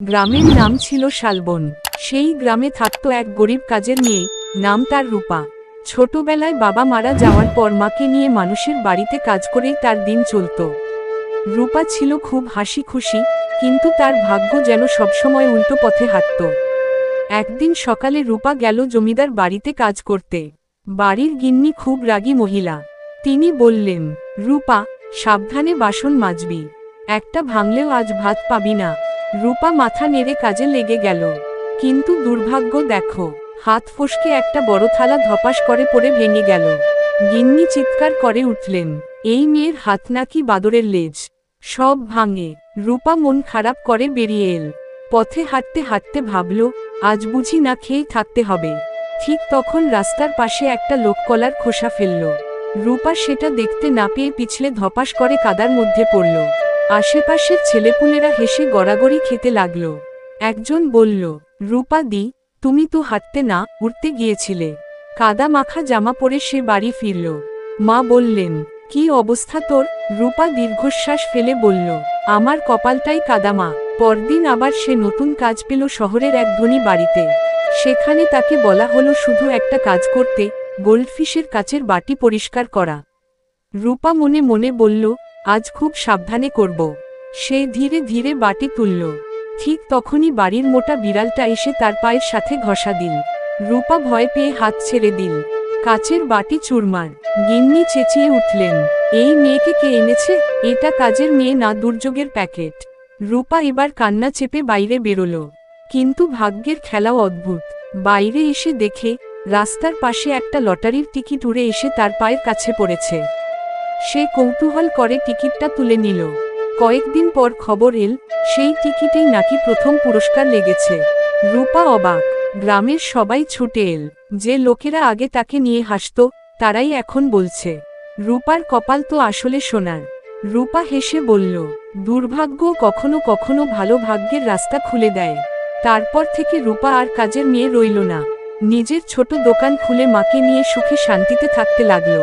গ্রামের নাম ছিল শালবন। সেই গ্রামে থাকত এক গরিব কাজের মেয়ে, নাম তার রূপা। ছোটবেলায় বাবা মারা যাওয়ার পর মাকে নিয়ে মানুষের বাড়িতে কাজ করেই তার দিন চলত। রূপা ছিল খুব হাসি খুশি, কিন্তু তার ভাগ্য যেন সবসময় উল্টো পথে হাঁটত। একদিন সকালে রূপা গেল জমিদার বাড়িতে কাজ করতে। বাড়ির গিন্নি খুব রাগী মহিলা। তিনি বললেন, রূপা, সাবধানে বাসন মাজবি, একটা ভাঙলেও আজ ভাত পাবি না। রূপা মাথা নেড়ে কাজে লেগে গেল, কিন্তু দুর্ভাগ্য দেখো, হাত ফসকে একটা বড় থালা ধপাস করে পড়ে ভেঙে গেল। গিন্নি চিৎকার করে উঠলেন, এই মেয়ের হাত নাকি বাদরের লেজ, সব ভাঙে। রূপা মন খারাপ করে বেরিয়ে এল। পথে হাঁটতে হাঁটতে ভাবল, আজ বুঝি না খেয়েই থাকতে হবে। ঠিক তখন রাস্তার পাশে একটা লোক কলার খোসা ফেলল। রূপা সেটা দেখতে না পেয়ে পিছলে ধপাস করে কাদার মধ্যে পড়ল। আশেপাশের ছেলেপুলেরা হেসে গড়াগড়ি খেতে লাগল। একজন বলল, রূপা দি, তুমি তো হাঁটতে না উড়তে গিয়েছিলে। কাদা মাখা জামা পরে সে বাড়ি ফিরল। মা বললেন, কি অবস্থা তোর? রূপা দীর্ঘশ্বাস ফেলে বলল, আমার কপালটাই কাদামা। পরদিন আবার সে নতুন কাজ পেল শহরের এক ধনী বাড়িতে। সেখানে তাকে বলা হলো শুধু একটা কাজ করতে, গোল্ডফিশের কাচের বাটি পরিষ্কার করা। রূপা মনে মনে বলল, আজ খুব সাবধানে করব। সে ধীরে ধীরে বাটি তুলল। ঠিক তখনই বাড়ির মোটা বিড়ালটা এসে তার পায়ের সাথে ঘষা দিল। রূপা ভয় পেয়ে হাত ছেড়ে দিল। কাচের বাটি চুরমার। গিন্নি চেঁচিয়ে উঠলেন, এই মেয়েকে কে এনেছে? এটা কাজের মেয়ে না, দুর্যোগের প্যাকেট। রূপা এবার কান্না চেপে বাইরে বেরোল। কিন্তু ভাগ্যের খেলাও অদ্ভুত। বাইরে এসে দেখে, রাস্তার পাশে একটা লটারির টিকিট উড়ে এসে তার পায়ের কাছে পড়েছে। সে কৌতূহল করে টিকিটটা তুলে নিল। কয়েকদিন পর খবর এল, সেই টিকিটেই নাকি প্রথম পুরস্কার লেগেছে। রূপা অবাক। গ্রামের সবাই ছুটে এল। যে লোকেরা আগে তাকে নিয়ে হাসত, তারাই এখন বলছে, রূপার কপাল তো আসলে সোনার। রূপা হেসে বলল, দুর্ভাগ্য কখনো কখনো ভালো ভাগ্যের রাস্তা খুলে দেয়। তারপর থেকে রূপা আর কাজের মেয়ে রইল না। নিজের ছোট দোকান খুলে মাকে নিয়ে সুখে শান্তিতে থাকতে লাগলো।